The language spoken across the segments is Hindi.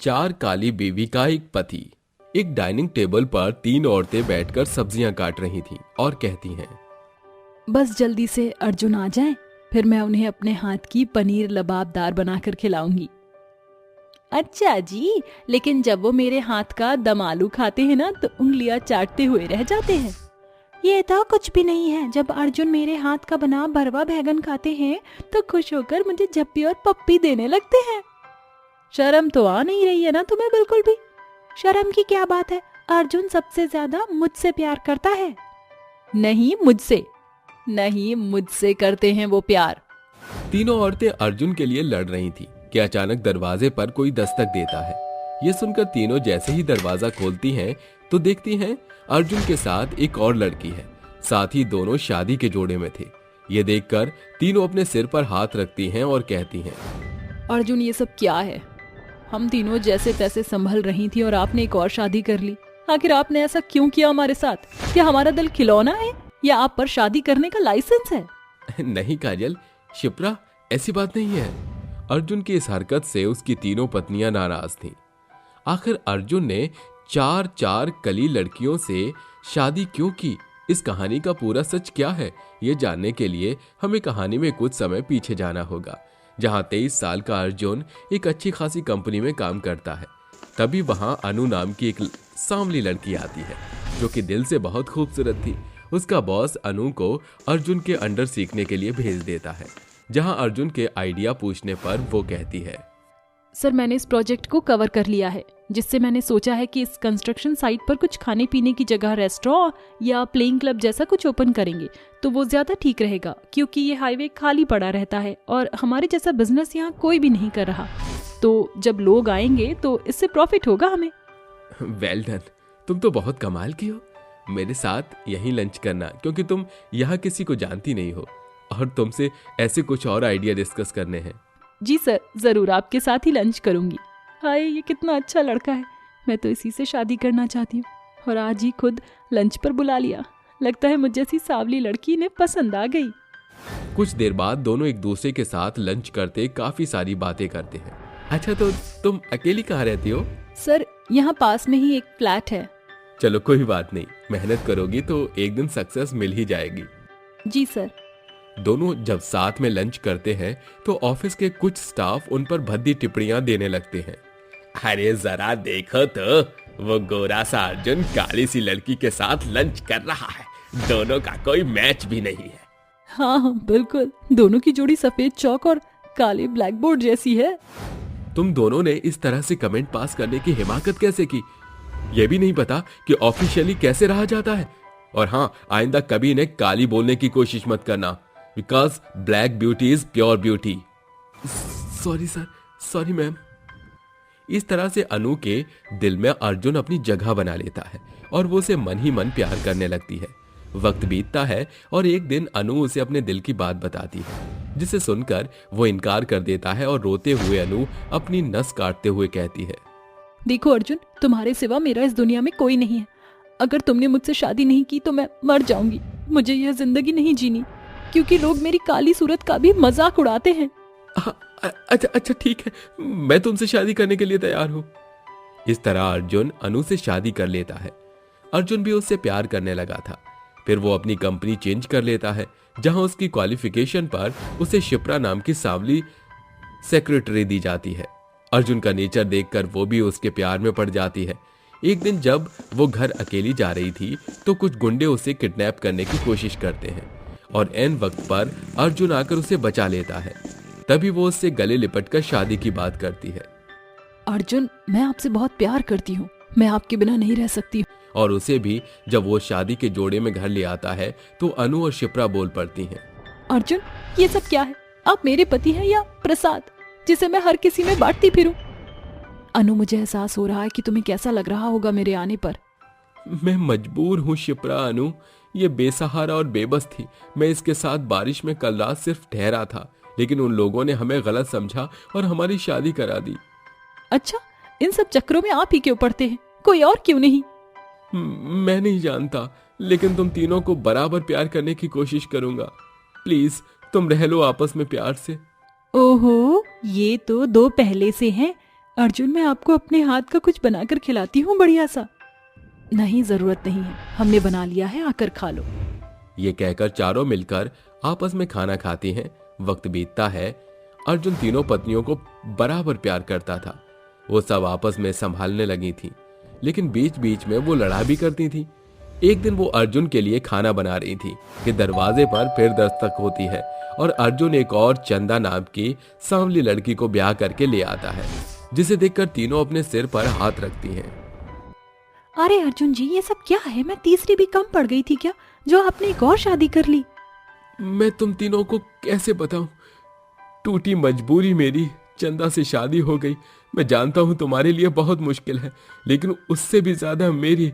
चार काली बीवी का एक पति। एक डाइनिंग टेबल पर तीन औरतें बैठकर सब्जियां काट रही थीं और कहती हैं, बस जल्दी से अर्जुन आ जाए, फिर मैं उन्हें अपने हाथ की पनीर लबाबदार बनाकर खिलाऊंगी। अच्छा जी, लेकिन जब वो मेरे हाथ का दम आलू खाते हैं ना तो उंगलियां चाटते हुए रह जाते हैं। ये तो कुछ भी नहीं है, जब अर्जुन मेरे हाथ का बना भरवा बैगन खाते हैं तो खुश होकर मुझे झप्पी और पप्पी देने लगते हैं। शर्म तो आ नहीं रही है ना तुम्हें बिल्कुल भी? शर्म की क्या बात है, अर्जुन सबसे ज्यादा मुझसे प्यार करता है। नहीं मुझसे, नहीं मुझसे करते हैं वो प्यार। तीनों औरतें अर्जुन के लिए लड़ रही थी कि अचानक दरवाजे पर कोई दस्तक देता है। ये सुनकर तीनों जैसे ही दरवाजा खोलती हैं तो देखती हैं अर्जुन के साथ एक और लड़की है। साथ ही दोनों शादी के जोड़े में थे। ये देखकर तीनों अपने सिर पर हाथ रखती हैं और कहती हैं, अर्जुन ये सब क्या है? हम तीनों जैसे तैसे संभल रही थी और आपने एक और शादी कर ली। आखिर आपने ऐसा क्यों किया हमारे साथ? क्या हमारा दिल खिलौना है या आप पर शादी करने का लाइसेंस है? नहीं काजल, शिप्रा, ऐसी बात नहीं है। अर्जुन की इस हरकत से उसकी तीनों पत्नियां नाराज थीं। आखिर अर्जुन ने चार चार कली लड़कियों से शादी क्यों की? इस कहानी का पूरा सच क्या है, ये जानने के लिए हमें कहानी में कुछ समय पीछे जाना होगा, जहां 23 साल का अर्जुन एक अच्छी खासी कंपनी में काम करता है। तभी वहां अनु नाम की एक सांवली लड़की आती है जो कि दिल से बहुत खूबसूरत थी। उसका बॉस अनु को अर्जुन के अंडर सीखने के लिए भेज देता है, जहां अर्जुन के आइडिया पूछने पर वो कहती है, सर मैंने इस प्रोजेक्ट को कवर कर लिया है, जिससे मैंने सोचा है कि इस कंस्ट्रक्शन साइट पर कुछ खाने पीने की जगह रेस्टोरेंट या प्लेइंग क्लब जैसा कुछ ओपन करेंगे तो वो ज्यादा ठीक रहेगा, क्योंकि ये हाईवे खाली पड़ा रहता है और हमारे जैसा बिजनेस यहाँ कोई भी नहीं कर रहा। तो जब लोग आएंगे तो इससे प्रॉफिट होगा हमें। वेल डन, तुम तो बहुत कमाल की हो। मेरे साथ यहीं लंच करना, क्योंकि तुम यहाँ किसी को जानती नहीं हो और तुमसे ऐसे कुछ और आइडिया डिस्कस करने हैं। जी सर, जरूर आपके साथ ही लंच करूंगी। हाय ये कितना अच्छा लड़का है, मैं तो इसी से शादी करना चाहती हूँ और आज ही खुद लंच पर बुला लिया। लगता है मुझ जैसी सांवली लड़की ने पसंद आ गई। कुछ देर बाद दोनों एक दूसरे के साथ लंच करते काफी सारी बातें करते हैं। अच्छा, तो तुम अकेली कहाँ रहती हो? सर यहाँ पास में ही एक फ्लैट है। चलो कोई बात नहीं, मेहनत करोगी तो एक दिन सक्सेस मिल ही जाएगी। जी सर। दोनों जब साथ में लंच करते हैं तो ऑफिस के कुछ स्टाफ उन पर भद्दी टिप्पणियां देने लगते हैं। अरे जरा देखो तो, वो गोरा सा अर्जुन काली सी लड़की के साथ लंच कर रहा है, दोनों का कोई मैच भी नहीं है। हाँ बिल्कुल, दोनों की जोड़ी सफेद चौक और काले ब्लैक बोर्ड जैसी है। तुम दोनों ने इस तरह से कमेंट पास करने की हिमाकत कैसे की? यह भी नहीं पता कि ऑफिशियली कैसे रहा जाता है। और हाँ, आइंदा कभी इन्हें काली बोलने की कोशिश मत करना, because black beauty is pure beauty. Sorry sir, sorry ma'am. इस तरह से अनु के दिल में अर्जुन अपनी जगह बना लेता है और वो उसे मन ही मन प्यार करने लगती है। वक्त बीतता है और एक दिन अनु उसे अपने दिल की बात बताती है, जिसे सुनकर वो इनकार कर देता है और रोते हुए अनु अपनी नस काटते हुए कहती है, देखो अर्जुन, तुम्हारे सिवा मेरा इस दुनिया में कोई नहीं है। अगर तुमने मुझसे शादी नहीं की तो मैं मर जाऊंगी। मुझे यह जिंदगी नहीं जीनी, क्योंकि लोग मेरी काली सूरत का भी मजाक उड़ाते हैं। अच्छा ठीक है, मैं तुमसे शादी करने के लिए तैयार हूँ। इस तरह अर्जुन अनु से शादी कर लेता है। अर्जुन भी उससे प्यार करने लगा था। फिर वो अपनी कंपनी चेंज कर लेता है, जहां उसकी क्वालिफिकेशन पर उसे शिप्रा नाम की सांवली सेक्रेटरी दी जाती है। अर्जुन का नेचर देखकर वो भी उसके प्यार में पड़ जाती है। एक दिन जब वो घर अकेली जा रही थी तो कुछ गुंडे उसे किडनैप करने की कोशिश करते हैं और ऐन वक्त पर अर्जुन आकर उसे बचा लेता है। तभी वो उससे गले लिपटकर शादी की बात करती है। अर्जुन, मैं आपसे बहुत प्यार करती हूँ, मैं आपके बिना नहीं रह सकती। और उसे भी जब वो शादी के जोड़े में घर ले आता है तो अनु और शिप्रा बोल पड़ती हैं, अर्जुन ये सब क्या है? आप मेरे पति हैं या प्रसाद, जिसे मैं हर किसी में बांटती फिरूं? अनु, मुझे एहसास हो रहा है कि तुम्हें कैसा लग रहा होगा मेरे आने पर। मैं मजबूर हूँ शिप्रा। अनु ये बेसहारा और बेबस थी। मैं इसके साथ बारिश में कल रात सिर्फ ठहरा था, लेकिन उन लोगों ने हमें गलत समझा और हमारी शादी करा दी। अच्छा, इन सब चक्रों में आप ही क्यों पड़ते हैं, कोई और क्यों नहीं? मैं नहीं जानता, लेकिन तुम तीनों को बराबर प्यार करने की कोशिश करूंगा। प्लीज तुम रह लो आपस में प्यार से। ओहो, ये तो दो पहले से हैं। अर्जुन, मैं आपको अपने हाथ का कुछ बनाकर खिलाती हूँ बढ़िया सा। नहीं, जरूरत नहीं है, हमने बना लिया है, आकर खा लो। ये कहकर चारों मिलकर आपस में खाना खाती हैं। वक्त बीतता है। अर्जुन तीनों पत्नियों को बराबर प्यार करता था। वो सब आपस में संभालने लगी थी, लेकिन बीच बीच में वो लड़ा भी करती थी। एक दिन वो अर्जुन के लिए खाना बना रही थी कि दरवाजे पर फिर दस्तक होती है और अर्जुन एक और चंदा नाम की सांवली लड़की को ब्याह करके ले आता है, जिसे देखकर तीनों अपने सिर पर हाथ रखती हैं। अरे अर्जुन जी, ये सब क्या है? मैं तीसरी भी कम पड़ गई थी क्या, जो आपने एक और शादी कर ली? मैं तुम तीनों को कैसे बताऊं? टूटी मजबूरी मेरी, चंदा से शादी हो गई। मैं जानता हूं तुम्हारे लिए बहुत मुश्किल है, लेकिन उससे भी ज्यादा मेरी,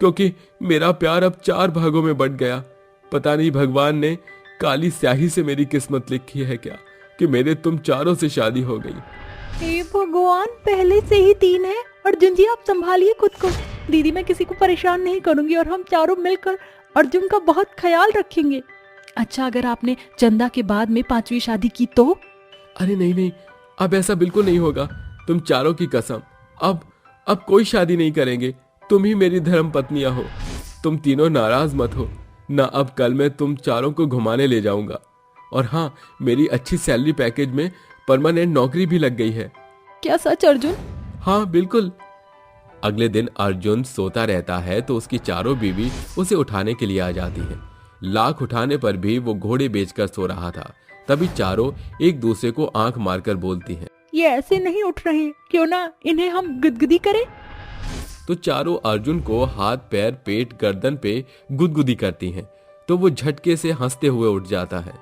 क्योंकि मेरा प्यार अब 4 भागों में बंट गया। पता नहीं भगवान ने काली स्याही से मेरी किस्मत लिखी है क्या कि मेरे तुम चारों से शादी हो गई। हे भगवान, पहले से ही 3 है। अर्जुन जी, आप संभालिए खुद को। दीदी, मैं किसी को परेशान नहीं करूंगी और हम चारों मिलकर अर्जुन का बहुत ख्याल रखेंगे। अच्छा, अगर आपने चंदा के बाद में 5वीं शादी की तो? अरे नहीं नहीं, अब ऐसा बिल्कुल नहीं होगा। तुम चारों की कसम, अब कोई शादी नहीं करेंगे। तुम ही मेरी धर्म पत्नियां हो। तुम तीनों नाराज मत हो ना। अब कल मैं तुम चारों को घुमाने ले जाऊंगा। और हाँ, मेरी अच्छी सैलरी पैकेज में परमानेंट नौकरी भी लग गई है। क्या सच अर्जुन? हाँ बिल्कुल। अगले दिन अर्जुन सोता रहता है तो उसकी चारों बीवी उसे उठाने के लिए आ जाती हैं। लाख उठाने पर भी वो घोड़े बेचकर सो रहा था। तभी चारों एक दूसरे को आंख मारकर बोलती हैं, ये ऐसे नहीं उठ रहे, क्यों ना इन्हें हम गुदगुदी करें? तो चारों अर्जुन को हाथ पैर पेट गर्दन पे गुदगुदी करती हैं। तो वो झटके से हंसते हुए उठ जाता है।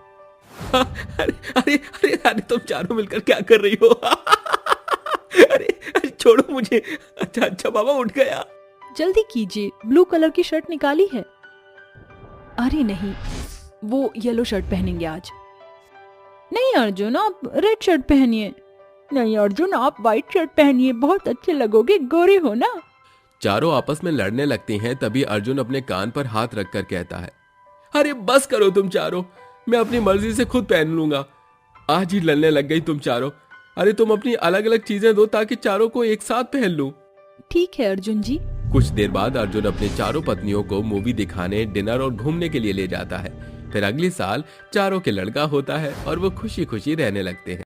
अरे अरे अरे अरे, तुम चारों मिलकर क्या कर रही हो? अरे अरे छोड़ो मुझे। अच्छा अच्छा बाबा, उठ गया। जल्दी कीजिए, ब्लू कलर की शर्ट निकाली है। अरे नहीं, वो येलो शर्ट पहनेंगे आज। नहीं अर्जुन, आप रेड शर्ट पहनिए। नहीं अर्जुन, आप व्हाइट शर्ट पहनिए, बहुत अच्छे लगोगे, गोरे हो ना। चारों आपस में लड़ने लगती हैं। तभी अर्जुन अपने कान पर हाथ रखकर कहता है, अरे बस करो तुम चारों, मैं अपनी मर्जी से खुद पहन लूंगा। आज ही लड़ने लग गई तुम चारों। अरे तुम अपनी अलग अलग चीजें दो ताकि चारों को एक साथ पहन लूं। ठीक है अर्जुन जी। कुछ देर बाद अर्जुन अपने चारों पत्नियों को मूवी दिखाने, डिनर और घूमने के लिए ले जाता है। फिर अगले साल चारों के लड़का होता है और वो खुशी खुशी रहने लगते हैं।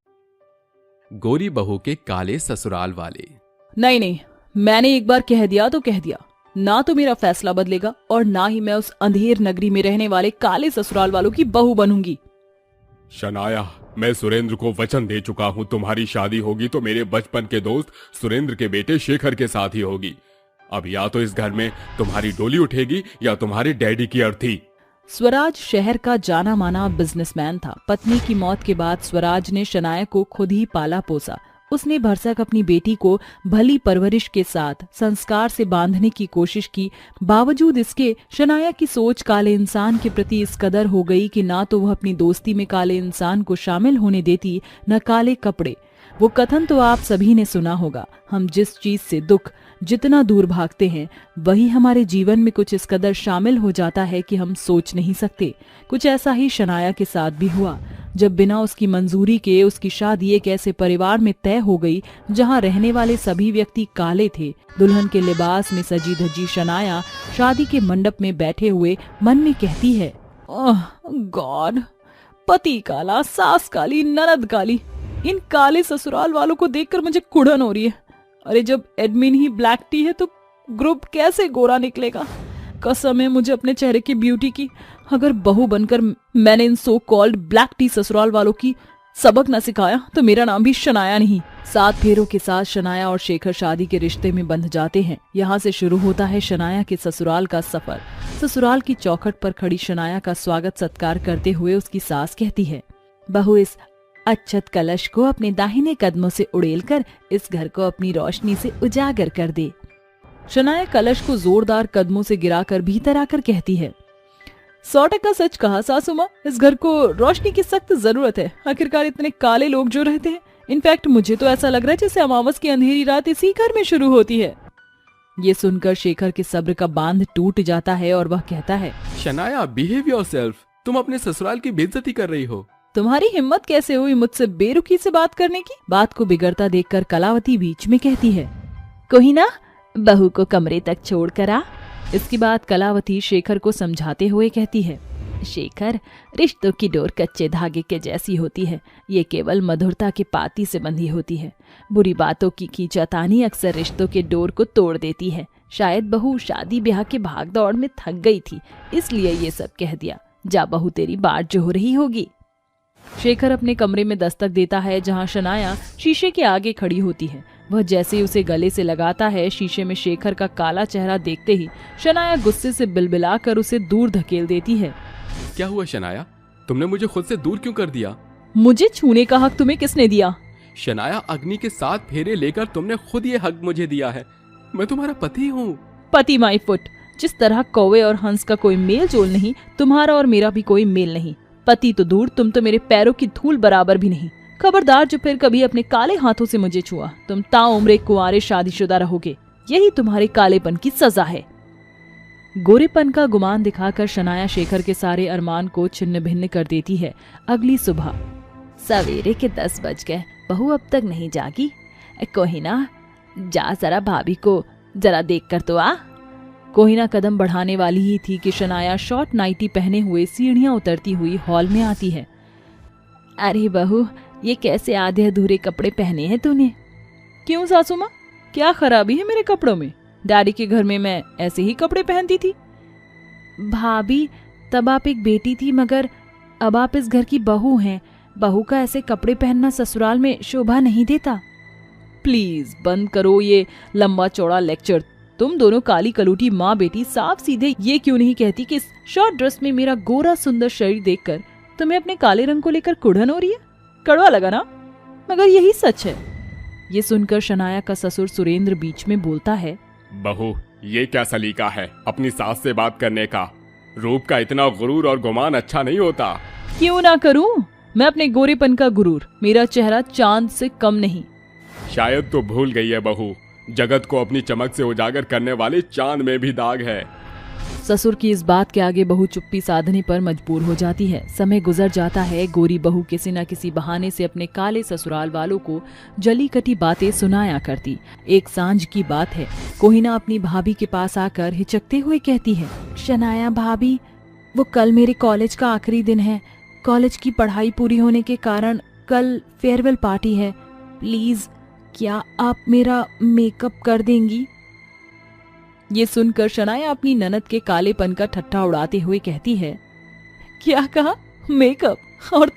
गोरी बहू के काले ससुराल वाले। नहीं नहीं, मैंने एक बार कह दिया तो कह दिया, ना तो मेरा फैसला बदलेगा और ना ही मैं उस अंधेर नगरी में रहने वाले काले ससुराल वालों की बहू बनूंगी। शनाया, मैं सुरेंद्र को वचन दे चुका हूँ, तुम्हारी शादी होगी तो मेरे बचपन के दोस्त सुरेंद्र के बेटे शेखर के साथ ही होगी। अब या तो इस घर में तुम्हारी डोली उठेगी या तुम्हारे डैडी की अर्थी। स्वराज शहर का जाना माना बिजनेसमैन था। पत्नी की मौत के बाद स्वराज ने शनाया को खुद ही पाला पोसा। उसने भरसक अपनी बेटी को भली परवरिश के साथ संस्कार से बांधने की कोशिश की। बावजूद इसके शनाया की सोच काले इंसान के प्रति इस कदर हो गई कि ना तो वह अपनी दोस्ती में काले इंसान को शामिल होने देती, न काले कपड़े। वो कथन तो आप सभी ने सुना होगा, हम जिस चीज से दुख जितना दूर भागते हैं वही हमारे जीवन में कुछ इस कदर शामिल हो जाता है कि हम सोच नहीं सकते। कुछ ऐसा ही शनाया के साथ भी हुआ, जब बिना उसकी मंजूरी के उसकी शादी एक ऐसे परिवार में तय हो गई जहां रहने वाले सभी व्यक्ति काले थे। दुल्हन के लिबास में सजी धजी शनाया शादी के मंडप में बैठे हुए मन में कहती है, ओह गॉड, पति काला, सास काली, ननद काली, इन काले ससुराल वालों को देखकर मुझे कुड़न हो रही है। अरे जब एडमिन ही ब्लैक टी है तो ग्रुप कैसे गोरा निकलेगा। कसम है मुझे अपने चेहरे की ब्यूटी की। अगर बहू बनकर मैंने इन सो कॉल्ड ब्लैक टी ससुराल वालों की सबक न सिखाया तो मेरा नाम भी शनाया नहीं। 7 फेरों के साथ शनाया और शेखर शादी के रिश्ते में बंध जाते हैं। यहाँ से शुरू होता है शनाया के ससुराल का सफर। ससुराल की चौखट पर खड़ी शनाया का स्वागत सत्कार करते हुए उसकी सास कहती है, बहू इस अक्षत कलश को अपने दाहिने कदमों से उड़ेलकर इस घर को अपनी रोशनी से उजागर कर दे। शनाया कलश को जोरदार कदमों से गिराकर भीतर आकर कहती है, 100% सच कहा सासू माँ, इस घर को रोशनी की सख्त जरूरत है। आखिरकार इतने काले लोग जो रहते हैं। इनफैक्ट मुझे तो ऐसा लग रहा है जैसे अमावस की अंधेरी रात इसी घर में शुरू होती है। ये सुनकर शेखर के सब्र का बांध टूट जाता है और वह कहता है, शनाया बिहेव योरसेल्फ, तुम अपने ससुराल की बेइज्जती कर रही हो। तुम्हारी हिम्मत कैसे हुई मुझसे बेरुखी से बात करने की? बात को बिगड़ता देखकर कलावती बीच में कहती है, कोई ना, बहू को कमरे तक छोड़ कर आ। इसके बाद कलावती शेखर को समझाते हुए कहती है, शेखर, रिश्तों की डोर कच्चे धागे के जैसी होती है। ये केवल मधुरता के पाती से बंधी होती है। बुरी बातों की खींचातानी अक्सर रिश्तों के डोर को तोड़ देती है। शायद बहू शादी ब्याह के भाग दौड़ में थक गई थी, इसलिए ये सब कह दिया। जा बहू, तेरी बाट जो हो रही होगी। शेखर अपने कमरे में दस्तक देता है, जहाँ शनाया शीशे के आगे खड़ी होती है। वह जैसे ही उसे गले से लगाता है, शीशे में शेखर का काला चेहरा देखते ही शनाया गुस्से से बिलबिलाकर उसे दूर धकेल देती है। क्या हुआ शनाया, तुमने मुझे खुद से दूर क्यों कर दिया? मुझे छूने का हक तुम्हें किसने दिया? शनाया, अग्नि के 7 फेरे लेकर तुमने खुद ये हक मुझे दिया है। मैं तुम्हारा पति हूँ। पति माई फुट। जिस तरह कौवे और हंस का कोई मेल जोल नहीं, तुम्हारा और मेरा भी कोई मेल नहीं। पति तो दूर, तुम तो मेरे पैरों की धूल बराबर भी नहीं। खबरदार जो फिर कभी अपने काले हाथों से मुझे छुआ, तुम ताउम्र कुंवारे शादीशुदा रहोगे। यही तुम्हारे कालेपन की सजा है। गोरेपन का गुमान दिखाकर शनाया शेखर के सारे अरमान को छिन्न भिन्न कर देती है। अगली सुबह सवेरे के 10 बज गए, बहू अब तक नहीं जागी। कोहिना, जा जरा भाभी को जरा देख कर तो आ। कोहिना कदम बढ़ाने वाली ही थी कि शनाया शॉर्ट नाइटी पहने हुए सीढ़ियां उतरती हुई हॉल में आती है। अरे बहू, ये कैसे आधे अधूरे कपड़े पहने हैं तूने? क्यों सासू माँ, क्या खराबी है मेरे कपड़ों में? डैडी के घर में मैं ऐसे ही कपड़े पहनती थी। भाभी, तब आप एक बेटी थी, मगर अब आप इस घर की बहू हैं। बहू का ऐसे कपड़े पहनना ससुराल में शोभा नहीं देता। प्लीज बंद करो ये लंबा चौड़ा लेक्चर। तुम दोनों काली कलूटी माँ बेटी साफ सीधे ये क्यों नहीं कहती कि इस शॉर्ट ड्रेस में मेरा गोरा सुंदर शरीर देखकर तुम्हें अपने काले रंग को लेकर कुढ़न हो रही है? कड़वा लगा ना, मगर यही सच है। ये सुनकर शनाया का ससुर सुरेंद्र बीच में बोलता है, बहू, ये क्या सलीका है अपनी सास से बात करने का? रूप का इतना गुरूर और गुमान अच्छा नहीं होता। क्यों ना करूं मैं अपने गोरेपन का गुरूर? मेरा चेहरा चांद से कम नहीं। शायद तो भूल गई है बहू, जगत को अपनी चमक से उजागर करने वाले चांद में भी दाग है। ससुर की इस बात के आगे बहू चुप्पी साधने पर मजबूर हो जाती है। समय गुजर जाता है। गोरी बहू किसी न किसी बहाने से अपने काले ससुराल वालों को जली कटी बातें सुनाया करती। एक सांझ की बात है, कोहिना अपनी भाभी के पास आकर हिचकते हुए कहती है, शनाया भाभी, वो कल मेरे कॉलेज का आखिरी दिन है। कॉलेज की पढ़ाई पूरी होने के कारण कल फेयरवेल पार्टी है। प्लीज, क्या आप मेरा मेकअप कर देंगी? ये सुनकर शनाया अपनी ननद के कालेपन का ठट्ठा उड़ाते हुए कहती है, क्या कहा? मेकअप? और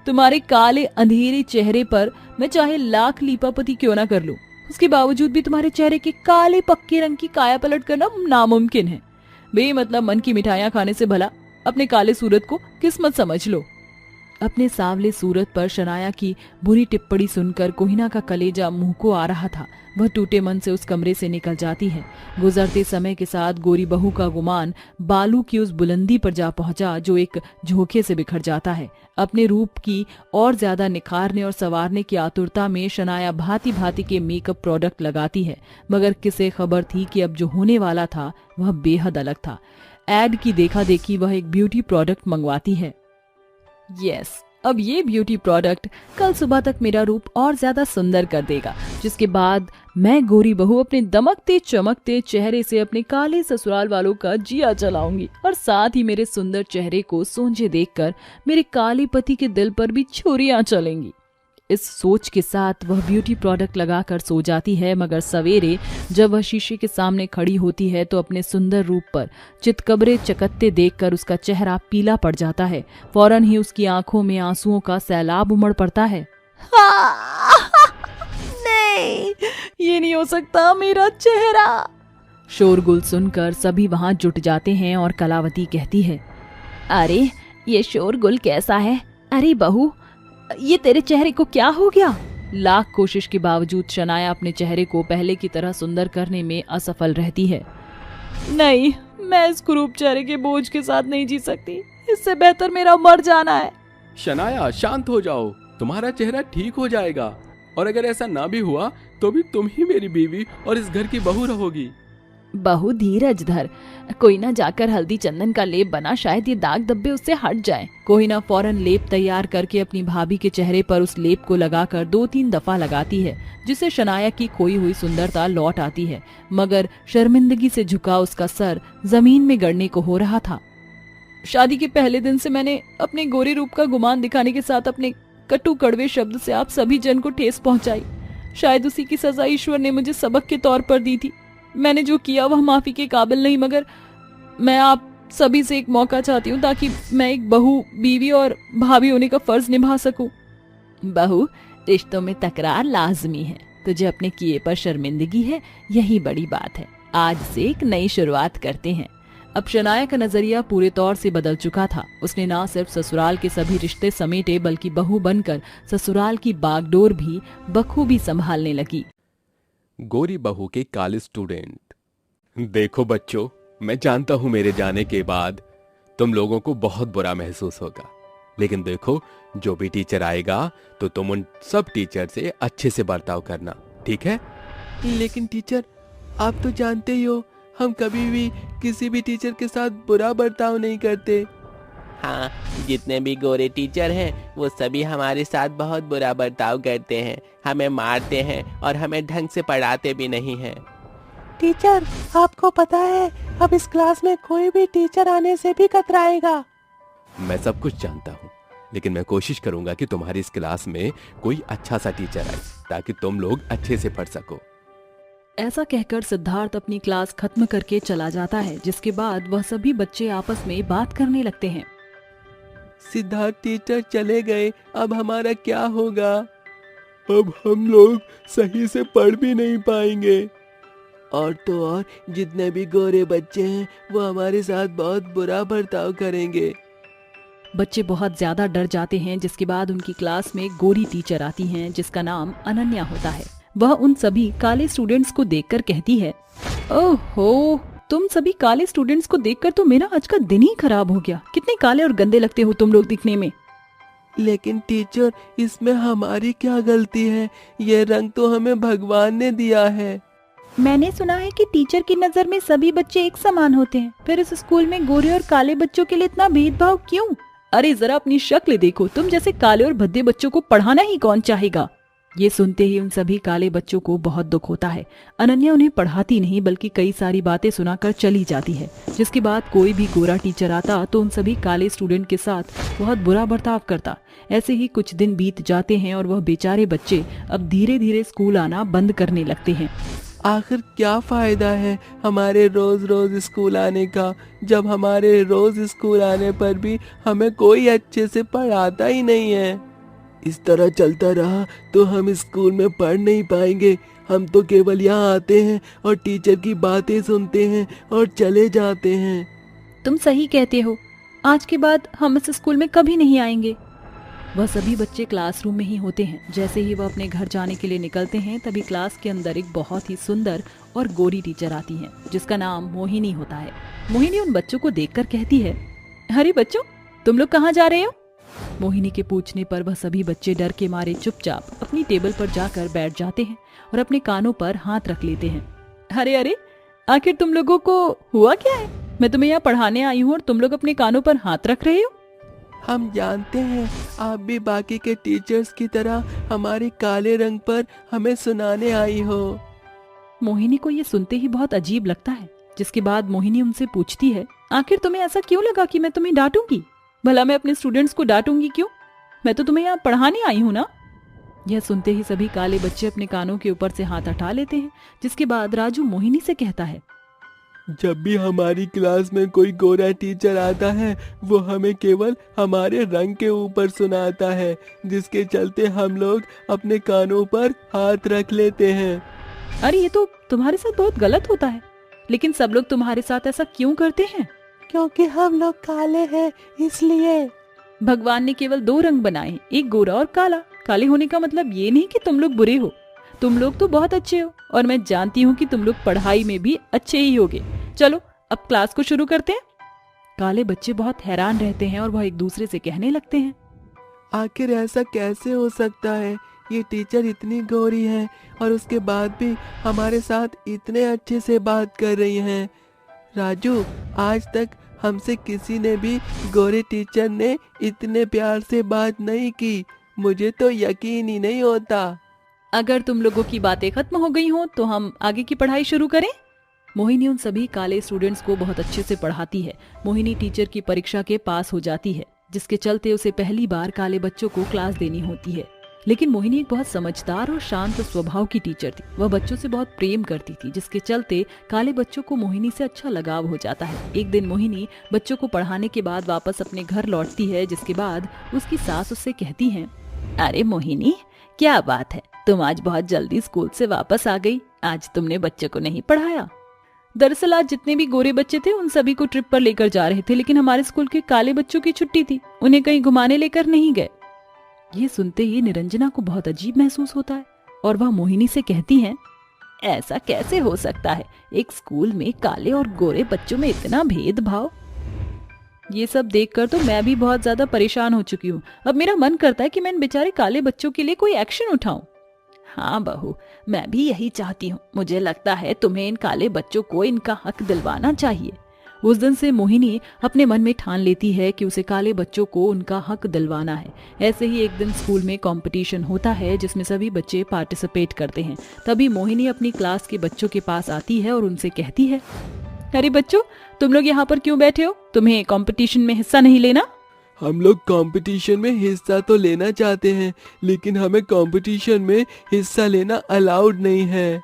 तुम्हारे काले अंधेरे चेहरे पर मैं चाहे लाख लीपापति क्यों ना कर लूं, उसके बावजूद भी तुम्हारे चेहरे के काले पक्के रंग की काया पलट करना नामुमकिन है। बेमतलब मन की मिठाइयां खाने से भला अपने काले सूरत को किस्मत समझ लो। अपने सांवले सूरत पर शनाया की बुरी टिप्पणी सुनकर कोहिना का कलेजा मुंह को आ रहा था। वह टूटे मन से उस कमरे से निकल जाती है। गुजरते समय के साथ गोरी बहू का गुमान बालू की उस बुलंदी पर जा पहुंचा जो एक झोंके से बिखर जाता है। अपने रूप की और ज्यादा निखारने और संवारने की आतुरता में शनाया भांति भांति के मेकअप प्रोडक्ट लगाती है, मगर किसे खबर थी कि अब जो होने वाला था वह बेहद अलग था। एड की देखा देखी वह एक ब्यूटी प्रोडक्ट मंगवाती है। यस, अब ये ब्यूटी प्रोडक्ट कल सुबह तक मेरा रूप और ज्यादा सुंदर कर देगा, जिसके बाद मैं गोरी बहू अपने दमकते चमकते चेहरे से अपने काले ससुराल वालों का जिया चलाऊंगी और साथ ही मेरे सुंदर चेहरे को सोंझे देखकर मेरे काले पति के दिल पर भी छुरियां चलेंगी। इस सोच के साथ वह ब्यूटी प्रोडक्ट लगाकर सो जाती है, मगर सवेरे जब वह शीशे के सामने खड़ी होती है तो अपने सुंदर रूप पर चितकबरे चकत्ते देखकर उसका चेहरा पीला पड़ जाता है। फौरन ही उसकी आंखों में आंसुओं का सैलाब उमड़ पड़ता है। नहीं, ये नहीं हो सकता, मेरा चेहरा। शोरगुल सुनकर सभी वहां जुट जाते हैं और कलावती कहती है, अरे ये शोरगुल कैसा है? अरे बहू, ये तेरे चेहरे को क्या हो गया? लाख कोशिश के बावजूद शनाया अपने चेहरे को पहले की तरह सुंदर करने में असफल रहती है। नहीं, मैं इस कुरूप चेहरे के बोझ के साथ नहीं जी सकती। इससे बेहतर मेरा मर जाना है। शनाया, शांत हो जाओ, तुम्हारा चेहरा ठीक हो जाएगा। और अगर ऐसा ना भी हुआ तो भी तुम ही मेरी बीवी और इस घर की बहू रहोगी। बहू धीरज धर, कोई ना जाकर हल्दी चंदन का लेप बना, शायद ये दाग धब्बे उससे हट जाएं। कोई ना फौरन लेप तैयार करके अपनी भाभी के चेहरे पर उस लेप को लगाकर 2-3 दफा लगाती है, जिससे शनाया की खोई हुई सुंदरता लौट आती है। मगर शर्मिंदगी से झुका उसका सर जमीन में गड़ने को हो रहा था। शादी के पहले दिन से मैंने अपने गोरे रूप का गुमान दिखाने के साथ अपने कटु कड़वे शब्द से आप सभी जन को ठेस पहुंचाई। शायद उसी की सजा ईश्वर ने मुझे सबक के तौर पर दी थी। मैंने जो किया वह माफी के काबिल नहीं, मगर मैं आप सभी से एक मौका चाहती हूँ ताकि मैं एक बहू, बीवी और भाभी होने का फर्ज निभा सकूं। बहू, रिश्तों में तकरार लाजमी है। तुझे अपने किए पर शर्मिंदगी है, यही बड़ी बात है। आज से एक नई शुरुआत करते हैं। अब शनाया का नजरिया पूरे तौर से बदल चुका था। उसने ना सिर्फ ससुराल के सभी रिश्ते समेटे, बल्कि बहू बनकर ससुराल की बागडोर भी बखूबी संभालने लगी। गोरी बहू के काले स्टूडेंट। देखो बच्चों, मैं जानता हूं मेरे जाने के बाद तुम लोगों को बहुत बुरा महसूस होगा, लेकिन देखो, जो भी टीचर आएगा तो तुम उन सब टीचर से अच्छे से बर्ताव करना, ठीक है? लेकिन टीचर, आप तो जानते ही हो, हम कभी भी किसी भी टीचर के साथ बुरा बर्ताव नहीं करते। हाँ, जितने भी गोरे टीचर हैं वो सभी हमारे साथ बहुत बुरा बर्ताव करते हैं, हमें मारते हैं और हमें ढंग से पढ़ाते भी नहीं हैं। टीचर, आपको पता है अब इस क्लास में कोई भी टीचर आने से भी कतराएगा। मैं सब कुछ जानता हूँ, लेकिन मैं कोशिश करूंगा कि तुम्हारी इस क्लास में कोई अच्छा सा टीचर आए ताकि तुम लोग अच्छे से पढ़ सको। ऐसा कहकर सिद्धार्थ अपनी क्लास खत्म करके चला जाता है, जिसके बाद वह सभी बच्चे आपस में बात करने लगते हैं। सिद्धार्थ टीचर चले गए, अब हमारा क्या होगा? अब हम लोग सही से पढ़ भी नहीं पाएंगे। और तो और जितने भी गोरे बच्चे हैं वो हमारे साथ बहुत बुरा बर्ताव करेंगे। बच्चे बहुत ज्यादा डर जाते हैं, जिसके बाद उनकी क्लास में गोरी टीचर आती हैं, जिसका नाम अनन्या होता है। वह उन सभी काले स्टूडेंट्स को देखकर कहती है, ओहो, तुम सभी काले स्टूडेंट्स को देखकर तो मेरा आज का दिन ही खराब हो गया। कितने काले और गंदे लगते हो तुम लोग दिखने में। लेकिन टीचर, इसमें हमारी क्या गलती है? ये रंग तो हमें भगवान ने दिया है। मैंने सुना है कि टीचर की नजर में सभी बच्चे एक समान होते हैं, फिर इस स्कूल में गोरे और काले बच्चों के लिए इतना भेदभाव क्यों? अरे जरा अपनी शक्ल देखो, तुम जैसे काले और भद्दे बच्चों को पढ़ाना ही कौन चाहेगा। ये सुनते ही उन सभी काले बच्चों को बहुत दुख होता है। अनन्या उन्हें पढ़ाती नहीं बल्कि कई सारी बातें सुनाकर चली जाती है, जिसके बाद कोई भी गोरा टीचर आता तो उन सभी काले स्टूडेंट के साथ बहुत बुरा बर्ताव करता। ऐसे ही कुछ दिन बीत जाते हैं और वह बेचारे बच्चे अब धीरे धीरे स्कूल आना बंद करने लगते हैं। आखिर क्या फायदा है हमारे रोज रोज स्कूल आने का, जब हमारे रोज स्कूल आने पर भी हमें कोई अच्छे से पढ़ाता ही नहीं है। इस तरह चलता रहा तो हम स्कूल में पढ़ नहीं पाएंगे। हम तो केवल यहाँ आते हैं और टीचर की बातें सुनते हैं और चले जाते हैं। तुम सही कहते हो, आज के बाद हम इस स्कूल में कभी नहीं आएंगे। वह सभी बच्चे क्लासरूम में ही होते हैं। जैसे ही वह अपने घर जाने के लिए निकलते हैं, तभी क्लास के अंदर एक बहुत ही सुंदर और गोरी टीचर आती है, जिसका नाम मोहिनी होता है। मोहिनी उन बच्चों को देखकर कहती है, अरे बच्चों, तुम लोग कहाँ जा रहे हो? मोहिनी के पूछने पर वह सभी बच्चे डर के मारे चुपचाप अपनी टेबल पर जाकर बैठ जाते हैं और अपने कानों पर हाथ रख लेते हैं। अरे अरे, आखिर तुम लोगों को हुआ क्या है? मैं तुम्हें यहाँ पढ़ाने आई हूँ और तुम लोग अपने कानों पर हाथ रख रहे हो। हम जानते हैं आप भी बाकी के टीचर्स की तरह हमारे काले रंग पर हमें सुनाने आई हो। मोहिनी को ये सुनते ही बहुत अजीब लगता है, जिसके बाद मोहिनी उनसे पूछती है, आखिर तुम्हें ऐसा क्यों लगा कि मैं तुम्हें डांटूंगी? भला मैं अपने स्टूडेंट्स को डांटूंगी क्यों? मैं तो तुम्हें यहाँ पढ़ाने आई हूँ ना। यह सुनते ही सभी काले बच्चे अपने कानों के ऊपर से हाथ हटा लेते हैं, जिसके बाद राजू मोहिनी से कहता है, जब भी हमारी क्लास में कोई गोरा टीचर आता है वो हमें केवल हमारे रंग के ऊपर सुनाता है, जिसके चलते हम लोग अपने कानों पर हाथ रख लेते हैं। अरे ये तो तुम्हारे साथ बहुत गलत होता है, लेकिन सब लोग तुम्हारे साथ ऐसा क्यों करते हैं? क्योंकि हम लोग काले हैं इसलिए। भगवान ने केवल 2 रंग बनाए, एक गोरा और काला। काले होने का मतलब ये नहीं कि तुम लोग बुरे हो। तुम लोग तो बहुत अच्छे हो और मैं जानती हूँ कि तुम लोग पढ़ाई में भी अच्छे ही होगे। चलो अब क्लास को शुरू करते हैं। काले बच्चे बहुत हैरान रहते हैं और वह एक दूसरे से कहने लगते हैं, आखिर ऐसा कैसे हो सकता है? ये टीचर इतनी गोरी है और उसके बाद भी हमारे साथ इतने अच्छे से बात कर रही हैं। राजू, आज तक हमसे किसी ने भी गोरे टीचर ने इतने प्यार से बात नहीं की। मुझे तो यकीन ही नहीं होता। अगर तुम लोगों की बातें खत्म हो गई हों तो हम आगे की पढ़ाई शुरू करें। मोहिनी उन सभी काले स्टूडेंट्स को बहुत अच्छे से पढ़ाती है। मोहिनी टीचर की परीक्षा के पास हो जाती है, जिसके चलते उसे पहली बार काले बच्चों को क्लास देनी होती है। लेकिन मोहिनी एक बहुत समझदार और शांत स्वभाव की टीचर थी। वह बच्चों से बहुत प्रेम करती थी, जिसके चलते काले बच्चों को मोहिनी से अच्छा लगाव हो जाता है। एक दिन मोहिनी बच्चों को पढ़ाने के बाद वापस अपने घर लौटती है, जिसके बाद उसकी सास उससे कहती है, अरे मोहिनी, क्या बात है, तुम आज बहुत जल्दी स्कूल से वापस आ गई। आज तुमने बच्चों को नहीं पढ़ाया। दरअसल आज जितने भी गोरे बच्चे थे उन सभी को ट्रिप पर लेकर जा रहे थे, लेकिन हमारे स्कूल के काले बच्चों की छुट्टी थी, उन्हें कहीं घुमाने लेकर नहीं गए। ये सुनते ही निरंजना को बहुत अजीब महसूस होता है और वह मोहिनी से कहती है, ऐसा कैसे हो सकता है, एक स्कूल में काले और गोरे बच्चों में इतना भेदभाव। ये सब देखकर तो मैं भी बहुत ज्यादा परेशान हो चुकी हूँ। अब मेरा मन करता है कि मैं इन बेचारे काले बच्चों के लिए कोई एक्शन उठाऊं। हाँ बहू, मैं भी यही चाहती हूँ। मुझे लगता है तुम्हें इन काले बच्चों को इनका हक दिलवाना चाहिए। उस दिन से मोहिनी अपने मन में ठान लेती है कि उसे काले बच्चों को उनका हक दिलवाना है। ऐसे ही एक दिन स्कूल में कंपटीशन होता है, जिसमें सभी बच्चे पार्टिसिपेट करते हैं। तभी मोहिनी अपनी क्लास के बच्चों के पास आती है और उनसे कहती है, अरे बच्चों, तुम लोग यहाँ पर क्यों बैठे हो? तुम्हें कंपटीशन में हिस्सा नहीं लेना? हम लोग कंपटीशन में हिस्सा तो लेना चाहते हैं, लेकिन हमें कंपटीशन में हिस्सा लेना अलाउड नहीं है।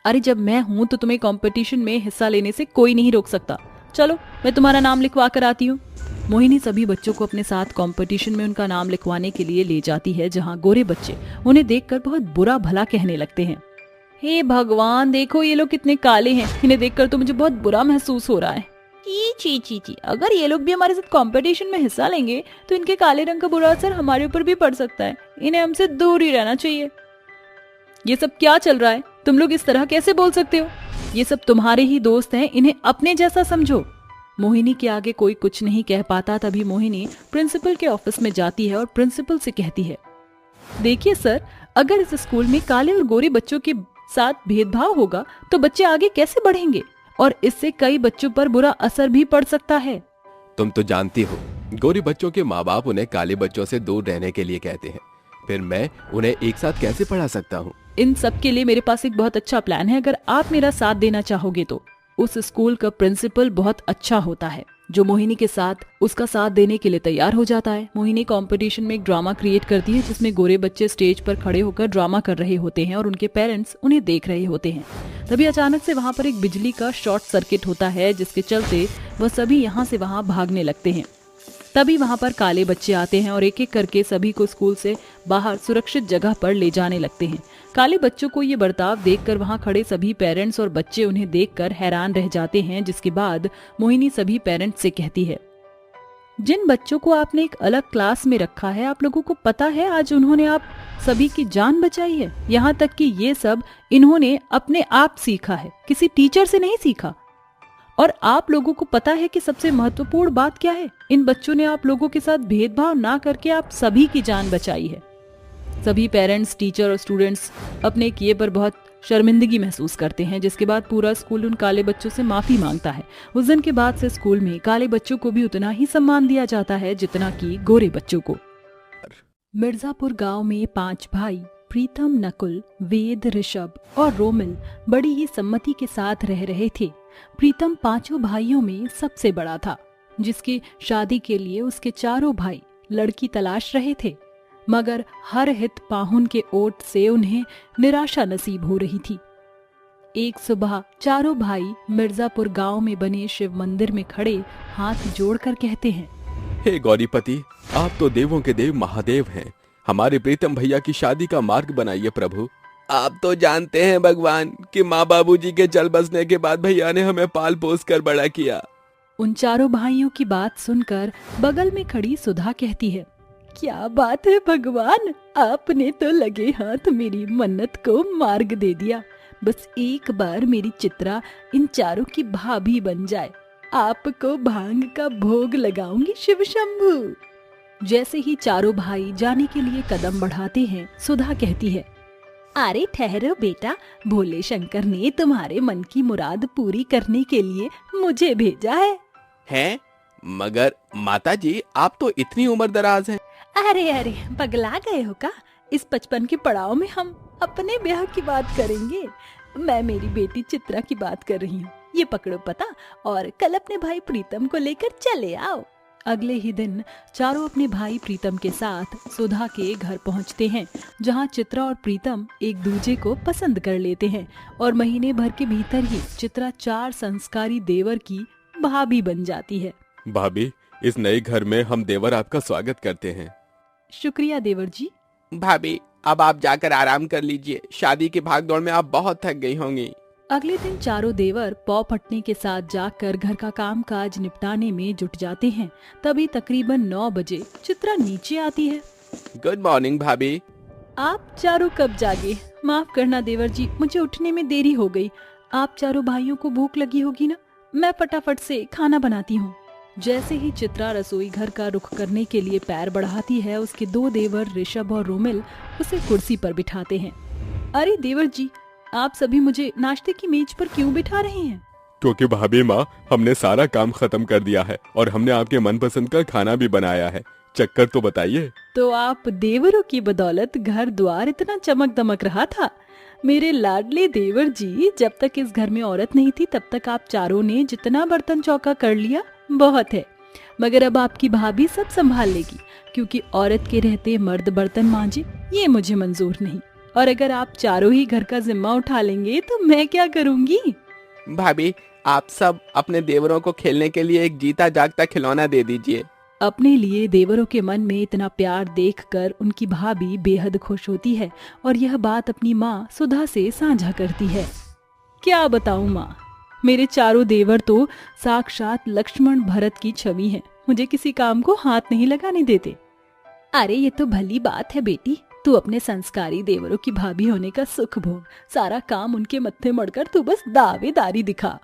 अरे जब मैं हूँ तो तुम्हें कंपटीशन में हिस्सा लेने से कोई नहीं रोक सकता। चलो, मैं तुम्हारा नाम लिखवा कर आती हूँ। मोहिनी सभी बच्चों को अपने साथ कंपटीशन में उनका नाम लिखवाने के लिए ले जाती है, जहाँ गोरे बच्चे उन्हें देखकर बहुत बुरा भला कहने लगते हैं। हे भगवान, देखो ये लोग कितने काले हैं, इन्हें देखकर तो मुझे बहुत बुरा महसूस हो रहा है। ची ची ची, अगर ये लोग भी हमारे साथ कंपटीशन में हिस्सा लेंगे तो इनके काले रंग का बुरा असर हमारे ऊपर भी पड़ सकता है। इन्हें हमसे दूर ही रहना चाहिए। ये सब क्या चल रहा है? तुम लोग इस तरह कैसे बोल सकते हो? ये सब तुम्हारे ही दोस्त हैं, इन्हें अपने जैसा समझो। मोहिनी के आगे कोई कुछ नहीं कह पाता। तभी मोहिनी प्रिंसिपल के ऑफिस में जाती है और प्रिंसिपल से कहती है, देखिए सर, अगर इस स्कूल में काले और गोरे बच्चों के साथ भेदभाव होगा तो बच्चे आगे कैसे बढ़ेंगे और इससे कई बच्चों पर बुरा असर भी पड़ सकता है। तुम तो जानती हो, गोरे बच्चों के माँ बाप उन्हें काले बच्चों से दूर रहने के लिए कहते हैं। फिर मैं उन्हें एक साथ कैसे पढ़ा सकता हूँ? इन सब के लिए मेरे पास एक बहुत अच्छा प्लान है। अगर आप मेरा साथ देना चाहोगे तो उस स्कूल का प्रिंसिपल बहुत अच्छा होता है, जो मोहिनी के साथ उसका साथ देने के लिए तैयार हो जाता है। मोहिनी कंपटीशन में एक ड्रामा क्रिएट करती है, जिसमें गोरे बच्चे स्टेज पर खड़े होकर ड्रामा कर रहे होते हैं और उनके पेरेंट्स उन्हें देख रहे होते हैं। तभी अचानक से वहां पर एक बिजली का शॉर्ट सर्किट होता है, जिसके चलते वह सभी यहाँ से वहां भागने लगते हैं। तभी वहां पर काले बच्चे आते हैं और एक एक करके सभी को स्कूल से बाहर सुरक्षित जगह पर ले जाने लगते हैं। काले बच्चों को ये बर्ताव देखकर वहां खड़े सभी पेरेंट्स और बच्चे उन्हें देखकर हैरान रह जाते हैं, जिसके बाद मोहिनी सभी पेरेंट्स से कहती है, जिन बच्चों को आपने एक अलग क्लास में रखा है, आप लोगों को पता है आज उन्होंने आप सभी की जान बचाई है। यहाँ तक कि ये सब इन्होंने अपने आप सीखा है, किसी टीचर से नहीं सीखा। और आप लोगों को पता है कि सबसे महत्वपूर्ण बात क्या है? इन बच्चों ने आप लोगों के साथ भेदभाव ना करके आप सभी की जान बचाई है। सभी पेरेंट्स, टीचर और स्टूडेंट्स अपने किए पर बहुत शर्मिंदगी महसूस करते हैं, जिसके बाद पूरा स्कूल उन काले बच्चों से माफी मांगता है। उस दिन के बाद से स्कूल में काले बच्चों को भी उतना ही सम्मान दिया जाता है जितना कि गोरे बच्चों को। मिर्जापुर गांव में 5 भाई प्रीतम, नकुल, वेद, ऋषभ और रोमिल बड़ी ही सम्मति के साथ रह रहे थे। प्रीतम 5 भाइयों में सबसे बड़ा था, जिसकी शादी के लिए उसके 4 भाई लड़की तलाश रहे थे, मगर हर हित पाहुन के ओट से उन्हें निराशा नसीब हो रही थी। एक सुबह 4 भाई मिर्जापुर गांव में बने शिव मंदिर में खड़े हाथ जोड़कर कहते हैं, हे गौरीपति, आप तो देवों के देव महादेव हैं। हमारे प्रीतम भैया की शादी का मार्ग बनाइए प्रभु। आप तो जानते हैं भगवान कि माँ बाबूजी के चल बसने के बाद भैया ने हमें पाल पोस कर बड़ा किया। उन 4 भाइयों की बात सुनकर बगल में खड़ी सुधा कहती है, क्या बात है भगवान, आपने तो लगे हाथ मेरी मन्नत को मार्ग दे दिया। बस एक बार मेरी चित्रा इन 4 की भाभी बन जाए, आपको भांग का भोग लगाऊंगी शिव शंभू। जैसे ही चारों भाई जाने के लिए कदम बढ़ाते हैं, सुधा कहती है, अरे ठहरो बेटा, भोले शंकर ने तुम्हारे मन की मुराद पूरी करने के लिए मुझे भेजा है। हैं? मगर माताजी, आप तो इतनी उम्र दराज हैं। अरे अरे, पगला गए हो का? इस 55 के पड़ाव में हम अपने ब्याह की बात करेंगे। मैं मेरी बेटी चित्रा की बात कर रही हूँ। ये पकड़ो पता और कल अपने भाई प्रीतम को लेकर चले आओ। अगले ही दिन चारों अपने भाई प्रीतम के साथ सुधा के घर पहुँचते हैं, जहाँ चित्रा और प्रीतम एक दूजे को पसंद कर लेते हैं और महीने भर के भीतर ही चित्रा 4 संस्कारी देवर की भाभी बन जाती है। भाभी, इस नए घर में हम देवर आपका स्वागत करते हैं। शुक्रिया देवर जी। भाभी, अब आप जाकर आराम कर लीजिए। शादी की भागदौड़ में आप बहुत थक गई होंगी। अगले दिन चारों देवर पौ फटने के साथ जाकर घर का काम काज निपटाने में जुट जाते हैं। तभी तकरीबन 9 बजे चित्रा नीचे आती है। गुड मॉर्निंग भाभी। आप चारों कब जागे? माफ करना देवर जी, मुझे उठने में देरी हो गई। आप चारों भाइयों को भूख लगी होगी ना, मैं फटाफट से खाना बनाती हूँ। जैसे ही चित्रा रसोई घर का रुख करने के लिए पैर बढ़ाती है, उसके 2 देवर ऋषभ और रोमिल उसे कुर्सी पर बिठाते हैं। अरे देवर जी, आप सभी मुझे नाश्ते की मेज पर क्यों बिठा रहे हैं? क्योंकि भाभी माँ, हमने सारा काम खत्म कर दिया है और हमने आपके मनपसंद का खाना भी बनाया है। चक्कर तो बताइए। तो आप देवरों की बदौलत घर द्वार इतना चमक दमक रहा था। मेरे लाडले देवर जी, जब तक इस घर में औरत नहीं थी तब तक आप चारों ने जितना बर्तन चौका कर लिया बहुत है। मगर अब आपकी भाभी सब संभाल लेगी, क्योंकि औरत के रहते मर्द बर्तन मांजे ये मुझे मंजूर नहीं। और अगर आप चारों ही घर का जिम्मा उठा लेंगे तो मैं क्या करूंगी? भाभी, आप सब अपने देवरों को खेलने के लिए एक जीता जागता खिलौना दे दीजिए। अपने लिए देवरों के मन में इतना प्यार देखकर उनकी भाभी बेहद खुश होती है और यह बात अपनी माँ सुधा से साझा करती है। क्या बताऊं माँ, मेरे चारों देवर तो साक्षात लक्ष्मण भरत की छवि हैं। मुझे किसी काम को हाथ नहीं लगाने देते। अरे ये तो भली बात है बेटी, तू अपने संस्कारी देवरों की भाभी होने का सुख भोग। सारा काम उनके मत्थे मड़कर तू बस दावेदारी दिखा।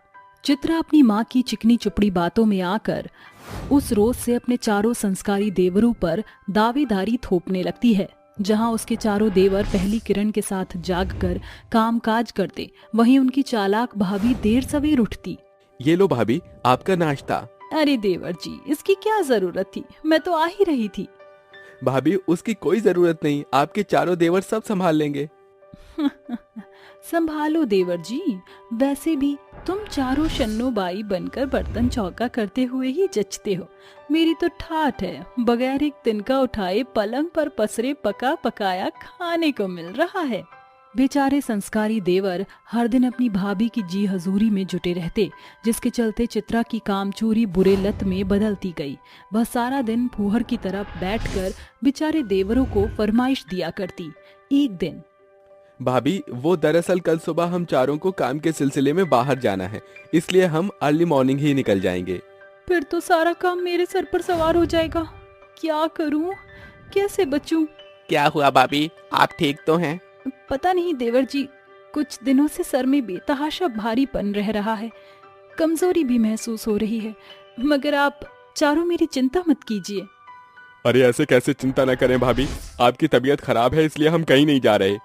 चित्रा अपनी माँ की चिकनी चुपड़ी बातों में आकर उस रोज से अपने चारों संस्कारी देवरों पर दावेदारी थोपने लगती है। जहाँ उसके चारों देवर पहली किरण के साथ जागकर काम काज करते, वहीं उनकी चालाक भाभी देर सवेर उठती। ये लो भाभी, आपका नाश्ता। अरे देवर जी, इसकी क्या जरूरत थी, मैं तो आ ही रही थी। भाभी, उसकी कोई जरूरत नहीं, आपके चारों देवर सब संभाल लेंगे। संभालो देवर जी, वैसे भी तुम चारों शन्नोबाई बनकर बर्तन चौका करते हुए ही जचते हो। मेरी तो ठाठ है, बगैर एक तिनका उठाए पलंग पर पसरे पका पकाया खाने को मिल रहा है। बेचारे संस्कारी देवर हर दिन अपनी भाभी की जी हजूरी में जुटे रहते, जिसके चलते चित्रा की कामचोरी बुरे लत में बदलती गई। वह सारा दिन फूहर की तरफ बैठकर बेचारे देवरों को फरमाइश दिया करती। एक दिन, भाभी, वो दरअसल कल सुबह हम चारों को काम के सिलसिले में बाहर जाना है, इसलिए हम अर्ली मॉर्निंग ही निकल जाएंगे। फिर तो सारा काम मेरे सर पर सवार हो जाएगा। क्या करूं, कैसे बचूं? क्या हुआ भाभी, आप ठीक तो हैं? पता नहीं देवर जी, कुछ दिनों से सर में बेतहाशा भारीपन रह रहा है, कमजोरी भी महसूस हो रही है। मगर आप चारों मेरी चिंता मत कीजिए। अरे ऐसे कैसे चिंता न करें भाभी, आपकी तबीयत खराब है इसलिए हम कहीं नहीं जा रहे।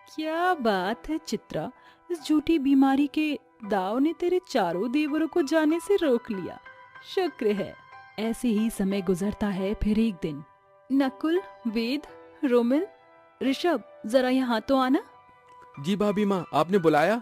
क्या बात है चित्रा, इस झूठी बीमारी के दाव ने तेरे चारों देवरों को जाने से रोक लिया। शुक्र है। ऐसे ही समय गुजरता है। फिर एक दिन, नकुल, वेद, रोमिल, ऋषभ, जरा यहाँ तो आना। जी भाभी माँ, आपने बुलाया?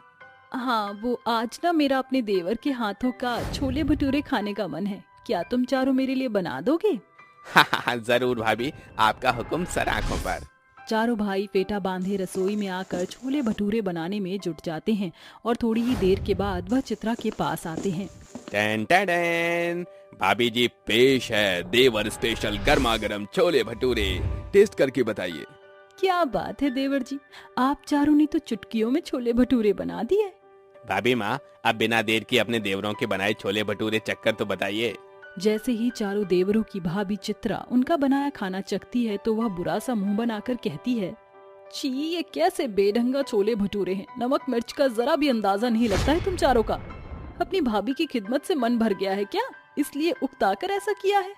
हाँ, वो आज ना मेरा अपने देवर के हाथों का छोले भटूरे खाने का मन है। क्या तुम चारों मेरे लिए बना दोगे? हाँ, जरूर भाभी, आपका हुक्म सर आंखों पर। चारों भाई फेटा बांधे रसोई में आकर छोले भटूरे बनाने में जुट जाते हैं और थोड़ी ही देर के बाद वह चित्रा के पास आते हैं। टन टन, भाभी जी, पेश है देवर स्पेशल गर्मा गर्म छोले भटूरे, टेस्ट करके बताइए। क्या बात है देवर जी, आप चारों ने तो चुटकियों में छोले भटूरे बना दिए। भाभी माँ, अब बिना देर की अपने देवरों के बनाए छोले भटूरे चक्कर तो बताइए। जैसे ही चारों देवरों की भाभी चित्रा उनका बनाया खाना चखती है तो वह बुरा सा मुंह बनाकर कहती है, छी, ये कैसे बेढंगा छोले भटूरे हैं। नमक मिर्च का जरा भी अंदाजा नहीं लगता है तुम चारों का। अपनी भाभी की खिदमत से मन भर गया है क्या, इसलिए उकता कर ऐसा किया है?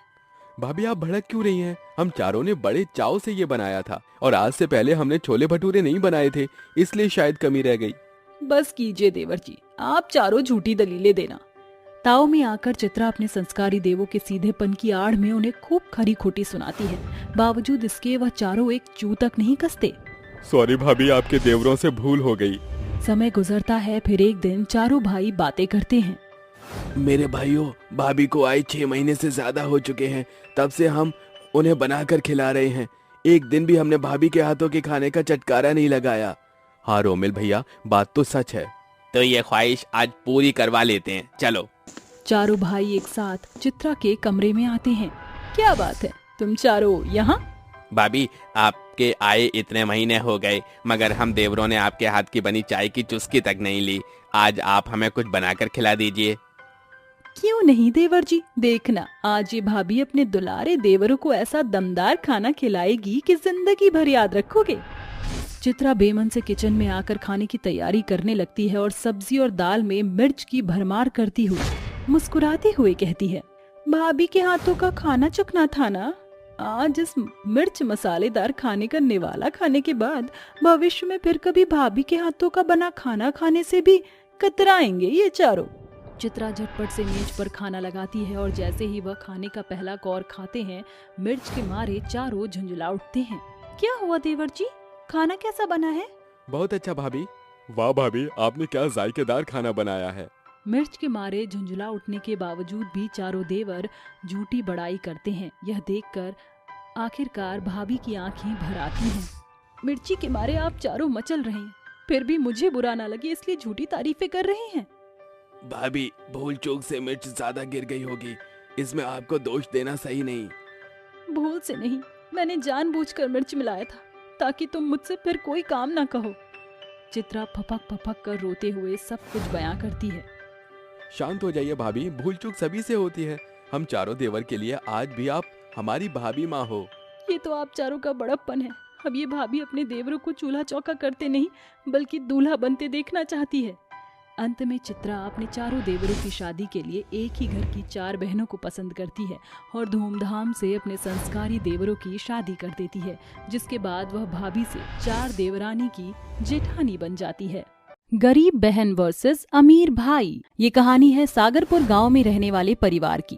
भाभी आप भड़क क्यों रही हैं? हम चारों ने बड़े चाव से ये बनाया था और आज से पहले हमने छोले भटूरे नहीं बनाए थे, इसलिए शायद कमी रह गई। बस कीजिए देवर जी, आप चारों झूठी दलीलें देना। ताव में आकर चित्रा अपने संस्कारी देवों के सीधेपन की आड़ में उन्हें खूब खरी खोटी सुनाती है। बावजूद इसके वह चारों एक चू तक नहीं कसते। सॉरी भाभी, आपके देवरों से भूल हो गई। समय गुजरता है, फिर एक दिन चारों भाई बातें करते हैं। मेरे भाइयों, भाभी को आए 6 महीने से ज्यादा हो चुके हैं, तब से हम उन्हें बनाकर खिला रहे हैं। एक दिन भी हमने भाभी के हाथों के खाने का चटकारा नहीं लगाया। हाँ रोमिल भैया, बात तो सच है। तो ये ख्वाहिश आज पूरी करवा लेते हैं, चलो। चारों भाई एक साथ चित्रा के कमरे में आते हैं। क्या बात है, तुम चारों यहाँ? भाभी, आपके आए इतने महीने हो गए, मगर हम देवरों ने आपके हाथ की बनी चाय की चुस्की तक नहीं ली। आज आप हमें कुछ बनाकर खिला दीजिए। क्यों नहीं देवर जी, देखना आज ये भाभी अपने दुलारे देवरों को ऐसा दमदार खाना खिलाएगी कि जिंदगी भर याद रखोगे। चित्रा बेमन से किचन में आकर खाने की तैयारी करने लगती है और सब्जी और दाल में मिर्च की भरमार करती हुई मुस्कुराते हुए कहती है, भाभी के हाथों का खाना चखना था ना। आज इस मिर्च मसालेदार खाने का निवाला खाने के बाद भविष्य में फिर कभी भाभी के हाथों का बना खाना खाने से भी कतराएंगे ये चारों। चित्रा झटपट से मेज पर खाना लगाती है और जैसे ही वह खाने का पहला कौर खाते हैं, मिर्च के मारे चारों झुंझला उठते हैं। क्या हुआ देवर जी, खाना कैसा बना है? बहुत अच्छा भाभी। वाह भाभी, आपने क्या जायकेदार खाना बनाया है। मिर्च के मारे झुंझला उठने के बावजूद भी चारों देवर झूठी बड़ाई करते हैं। यह देखकर आखिरकार भाभी की आंखें भर आती हैं। मिर्ची के मारे आप चारों मचल रहे हैं, फिर भी मुझे बुरा ना लगे इसलिए झूठी तारीफें कर रहे हैं। भाभी, भूल चूक से मिर्च ज्यादा गिर गई होगी, इसमें आपको दोष देना सही नहीं। भूल से नहीं, मैंने जानबूझकर मिर्च मिलाया था ताकि तुम मुझसे फिर कोई काम ना कहो। चित्रा फपक फपक कर रोते हुए सब कुछ बयां करती है। शांत हो जाइए भाभी, भूल चूक सभी से होती है। हम चारों देवर के लिए आज भी आप हमारी भाभी माँ हो। ये तो आप चारों का बड़प्पन है। अब ये भाभी अपने देवरों को चूल्हा चौका करते नहीं बल्कि दूल्हा बनते देखना चाहती है। अंत में चित्रा अपने चारों देवरों की शादी के लिए एक ही घर की 4 बहनों को पसंद करती है और धूमधाम से अपने संस्कारी देवरों की शादी कर देती है, जिसके बाद वह भाभी से 4 देवरानी की जेठानी बन जाती है। गरीब बहन वर्सेस अमीर भाई। ये कहानी है सागरपुर गांव में रहने वाले परिवार की,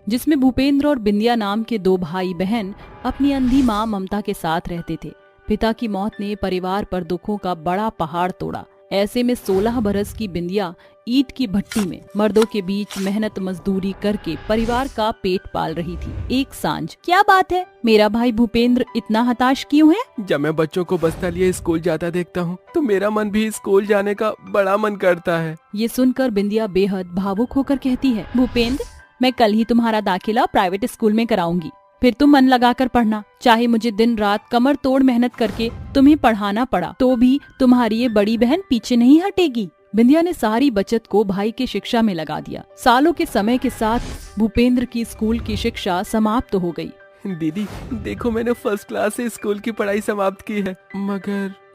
जिसमें भूपेंद्र और बिंदिया नाम के 2 भाई बहन अपनी अंधी माँ ममता के साथ रहते थे। पिता की मौत ने परिवार पर दुखों का बड़ा पहाड़ तोड़ा। ऐसे में 16 बरस की बिंदिया ईंट की भट्टी में मर्दों के बीच मेहनत मजदूरी करके परिवार का पेट पाल रही थी। एक सांझ, क्या बात है, मेरा भाई भूपेंद्र इतना हताश क्यों है? जब मैं बच्चों को बस्ता लिए स्कूल जाता देखता हूँ तो मेरा मन भी स्कूल जाने का बड़ा मन करता है। ये सुनकर बिंदिया बेहद भावुक होकर कहती है, भूपेंद्र, मैं कल ही तुम्हारा दाखिला प्राइवेट स्कूल में कराऊंगी, फिर तुम मन लगाकर पढ़ना। चाहे मुझे दिन रात कमर तोड़ मेहनत करके तुम्हें पढ़ाना पड़ा तो भी तुम्हारी ये बड़ी बहन पीछे नहीं हटेगी। बिंदिया ने सारी बचत को भाई की शिक्षा में लगा दिया। सालों के समय के साथ भूपेंद्र की स्कूल की शिक्षा समाप्त हो गई। दीदी देखो, मैंने फर्स्ट क्लास से स्कूल की पढ़ाई समाप्त की है,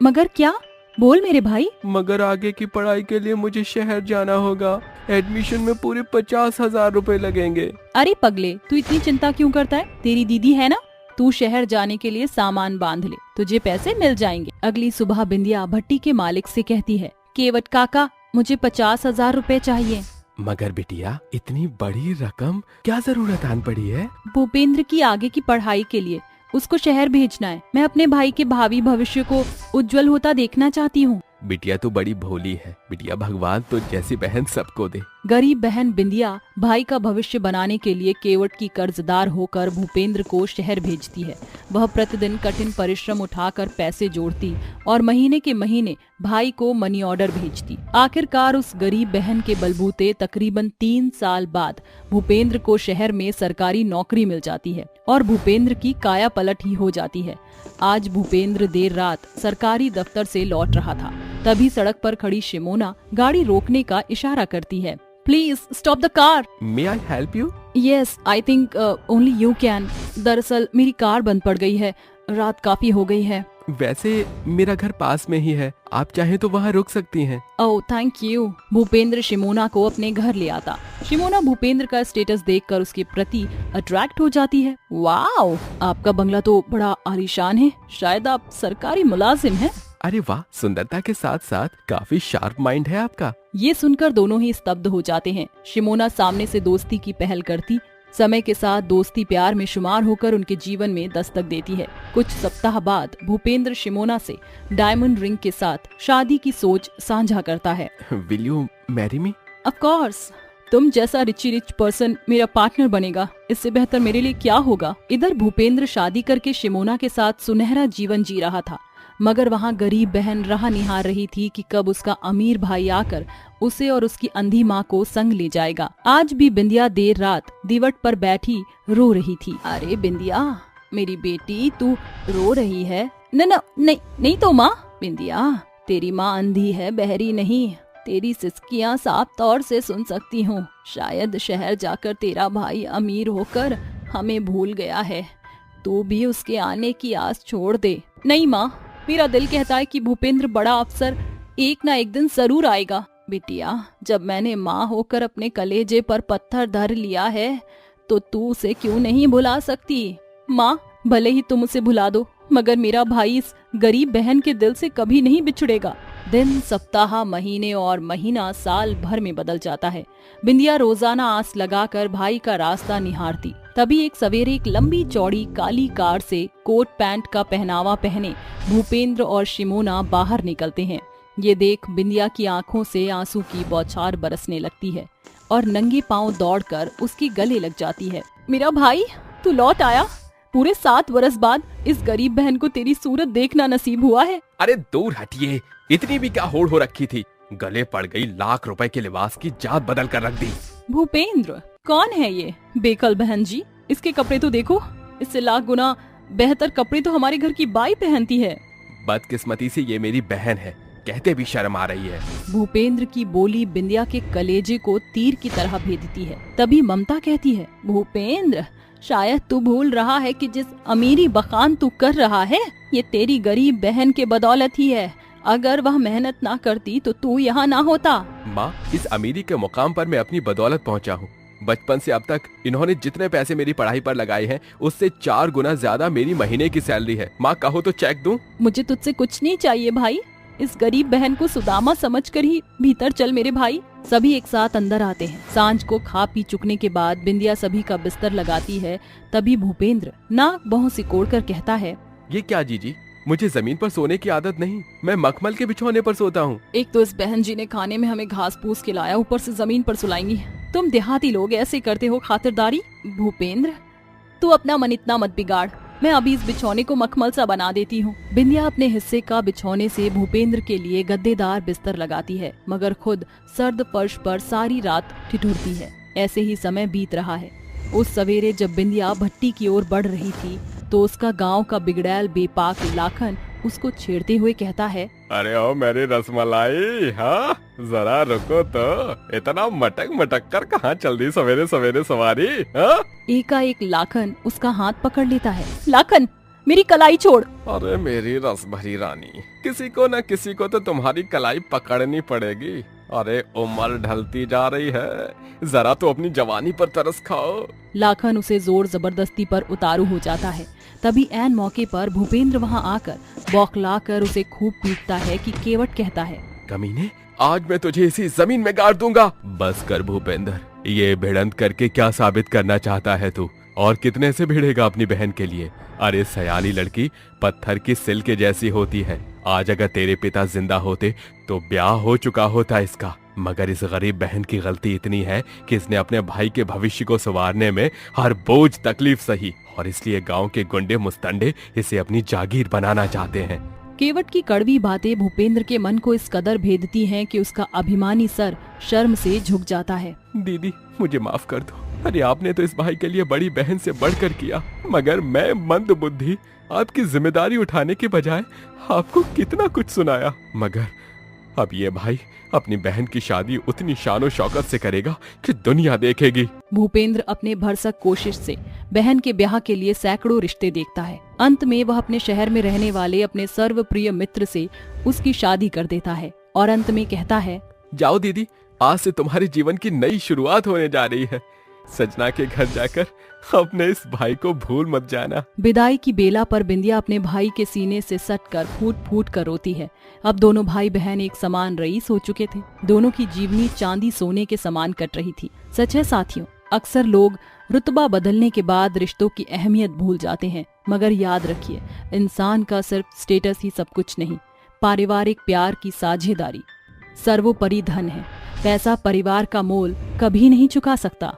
मगर क्या? बोल मेरे भाई। मगर आगे की पढ़ाई के लिए मुझे शहर जाना होगा। एडमिशन में पूरे 50,000 रुपए लगेंगे। अरे पगले, तू इतनी चिंता क्यों करता है? तेरी दीदी है ना, तू शहर जाने के लिए सामान बांध ले, तुझे पैसे मिल जाएंगे। अगली सुबह बिंदिया भट्टी के मालिक से कहती है, केवट काका, मुझे 50,000 रुपए चाहिए। मगर बिटिया, इतनी बड़ी रकम क्या जरूरत आन पड़ी है? भूपेंद्र की आगे की पढ़ाई के लिए उसको शहर भेजना है। मैं अपने भाई के भावी भविष्य को उज्जवल होता देखना चाहती हूँ। बिटिया तो बड़ी भोली है। बिटिया, भगवान तो जैसी बहन सबको दे। गरीब बहन बिंदिया भाई का भविष्य बनाने के लिए केवट की कर्जदार होकर भूपेंद्र को शहर भेजती है। वह प्रतिदिन कठिन परिश्रम उठाकर पैसे जोड़ती और महीने के महीने भाई को मनी ऑर्डर भेजती। आखिरकार उस गरीब बहन के बलबूते तकरीबन 3 साल बाद भूपेंद्र को शहर में सरकारी नौकरी मिल जाती है और भूपेंद्र की काया पलट ही हो जाती है। आज भूपेंद्र देर रात सरकारी दफ्तर से लौट रहा था, तभी सड़क पर खड़ी शिमोना गाड़ी रोकने का इशारा करती है। Please stop the car. May I help you? Yes, I think only you can. दरअसल मेरी कार बंद पड़ गई है, रात काफी हो गई है। वैसे मेरा घर पास में ही है, आप चाहें तो वहाँ रुक सकती हैं। Oh thank you. Bhupendra Simona को अपने घर ले आता। शिमोना भूपेंद्र का स्टेटस देखकर उसके प्रति अट्रैक्ट हो जाती है। वाओ, आपका बंगला तो बड़ा आलीशान है, शायद आप सरकारी मुलाजिम हैं। अरे वाह, सुंदरता के साथ साथ काफी शार्प माइंड है आपका। ये सुनकर दोनों ही स्तब्ध हो जाते हैं। शिमोना सामने से दोस्ती की पहल करती समय के साथ दोस्ती प्यार में शुमार होकर उनके जीवन में दस्तक देती है। कुछ सप्ताह बाद भूपेंद्र शिमोना से डायमंड रिंग के साथ शादी की सोच साझा करता है। Will you marry me? Of course, तुम जैसा रिच पर्सन मेरा पार्टनर बनेगा, इससे बेहतर मेरे लिए क्या होगा। इधर भूपेंद्र शादी करके शिमोना के साथ सुनहरा जीवन जी रहा था, मगर वहाँ गरीब बहन राह निहार रही थी कि कब उसका अमीर भाई आकर उसे और उसकी अंधी माँ को संग ले जाएगा। आज भी बिंदिया देर रात दीवट पर बैठी रो रही थी। अरे बिंदिया, मेरी बेटी, तू रो रही है? नहीं तो माँ। बिंदिया, तेरी माँ अंधी है, बहरी नहीं। तेरी सिसकियाँ साफ तौर से सुन सकती हूँ। शायद शहर जाकर तेरा भाई अमीर होकर हमें भूल गया है। तू भी उसके आने की आस छोड़ दे। नहीं माँ, मेरा दिल कहता है कि भूपेंद्र बड़ा अफसर एक ना एक दिन जरूर आएगा। बिटिया, जब मैंने माँ होकर अपने कलेजे पर पत्थर धर लिया है तो तू उसे क्यों नहीं भुला सकती? माँ, भले ही तुम उसे भुला दो, मगर मेरा भाई इस गरीब बहन के दिल से कभी नहीं बिछड़ेगा। दिन, सप्ताह, महीने और महीना साल भर में बदल जाता है। बिंदिया रोजाना आस लगाकर भाई का रास्ता निहारती। तभी एक सवेरे एक लंबी चौड़ी काली कार से कोट पैंट का पहनावा पहने भूपेंद्र और शिमोना बाहर निकलते हैं। ये देख बिंदिया की आंखों से आंसू की बौछार बरसने लगती है और नंगे पांव दौड़कर उसके गले लग जाती है। मेरा भाई, तू लौट आया। पूरे 7 बरस बाद इस गरीब बहन को तेरी सूरत देखना नसीब हुआ है। अरे दूर हटिए, इतनी भी क्या होड़ हो रखी थी? गले पड़ गई लाख रुपए के लिबास की जात बदल कर रख दी। भूपेंद्र, कौन है ये बेकल बहन जी? इसके कपड़े तो देखो, इससे लाख गुना बेहतर कपड़े तो हमारे घर की बाई पहनती है। बदकिस्मती से ये मेरी बहन है, कहते भी शर्म आ रही है। भूपेंद्र की बोली बिंदिया के कलेजे को तीर की तरह भेदती है। तभी ममता कहती है, भूपेंद्र, शायद तू भूल रहा है कि जिस अमीरी बखान तू कर रहा है ये तेरी गरीब बहन के बदौलत ही है। अगर वह मेहनत ना करती तो तू यहाँ ना होता। माँ, इस अमीरी के मुकाम पर मैं अपनी बदौलत पहुँचा हूँ। बचपन से अब तक इन्होंने जितने पैसे मेरी पढ़ाई पर लगाए हैं उससे 4 गुना ज्यादा मेरी महीने की सैलरी है। माँ, कहो तो चेक दूं? मुझे तुझसे कुछ नहीं चाहिए भाई। इस गरीब बहन को सुदामा समझकर ही भीतर चल मेरे भाई। सभी एक साथ अंदर आते हैं। सांझ को खा पी चुकने के बाद बिंदिया सभी का बिस्तर लगाती है। तभी भूपेंद्र नाक बाहों सिकोड़ कर कहता है, ये क्या जीजी, मुझे जमीन पर सोने की आदत नहीं, मैं मखमल के बिछौने पर सोता हूँ। एक तो इस बहन जी ने खाने में हमें घास फूस खिलाया, ऊपर से जमीन पर सुलाएंगी। तुम देहाती लोग ऐसे करते हो खातिरदारी? भूपेंद्र, तू अपना मन इतना मत बिगाड़, मैं अभी इस बिछौने को मखमल सा बना देती हूँ। बिंदिया अपने हिस्से का बिछौने से भूपेंद्र के लिए गद्देदार बिस्तर लगाती है, मगर खुद सर्द फर्श पर सारी रात ठिठुरती है। ऐसे ही समय बीत रहा है। उस सवेरे जब बिंदिया भट्टी की ओर बढ़ रही थी तो उसका गांव का बिगड़ैल बेपाक लाखन उसको छेड़ते हुए कहता है, अरे ओ मेरी रसमलाई, हाँ जरा रुको तो, इतना मटक मटक कर कहाँ चल दी सवेरे सवेरे सवारी? हाँ? एकाएक लाखन उसका हाथ पकड़ लेता है। लाखन, मेरी कलाई छोड़। अरे मेरी रस भरी रानी, किसी को न किसी को तो तुम्हारी कलाई पकड़नी पड़ेगी। अरे उम्र ढलती जा रही है, जरा तो अपनी जवानी पर तरस खाओ। लाखन उसे जोर जबरदस्ती पर उतारू हो जाता है। तभी ऐन मौके पर भूपेंद्र वहाँ आकर बौखलाकर उसे खूब पीटता है कि केवट कहता है, कमीने, आज मैं तुझे इसी जमीन में गाड़ दूंगा। बस कर भूपेंद्र, ये भिड़ंत करके क्या साबित करना चाहता है तू? और कितने से भिड़ेगा अपनी बहन के लिए? अरे सयानी लड़की पत्थर की सिल के जैसी होती है। आज अगर तेरे पिता जिंदा होते तो ब्याह हो चुका होता इसका, मगर इस गरीब बहन की गलती इतनी है कि इसने अपने भाई के भविष्य को संवारने में हर बोझ तकलीफ सही, और इसलिए गांव के गुंडे मुस्तंडे इसे अपनी जागीर बनाना चाहते हैं। केवट की कड़वी बातें भूपेंद्र के मन को इस कदर भेदती हैं कि उसका अभिमानी सर शर्म से झुक जाता है। दीदी, मुझे माफ कर दो। अरे आपने तो इस भाई के लिए बड़ी बहन से बढ़कर किया, मगर मैं मंद बुद्धि आपकी जिम्मेदारी उठाने के बजाय आपको कितना कुछ सुनाया। मगर अब ये भाई अपनी बहन की शादी उतनी शानो शौकत से करेगा कि दुनिया देखेगी। भूपेंद्र अपने भरसक कोशिश से बहन के ब्याह के लिए सैकड़ों रिश्ते देखता है। अंत में वह अपने शहर में रहने वाले अपने सर्वप्रिय मित्र से उसकी शादी कर देता है और अंत में कहता है, जाओ दीदी, आज से तुम्हारे जीवन की नई शुरुआत होने जा रही है। सजना के घर जाकर अपने इस भाई को भूल मत जाना। विदाई की बेला पर बिंदिया अपने भाई के सीने से सटकर फूट फूट कर रोती है। अब दोनों भाई बहन एक समान रईस हो चुके थे। दोनों की जीवनी चांदी सोने के समान कट रही थी। सच है साथियों, अक्सर लोग रुतबा बदलने के बाद रिश्तों की अहमियत भूल जाते हैं, मगर याद रखिए, इंसान का सिर्फ स्टेटस ही सब कुछ नहीं। पारिवारिक प्यार की साझेदारी सर्वोपरि धन है। पैसा परिवार का मोल कभी नहीं चुका सकता।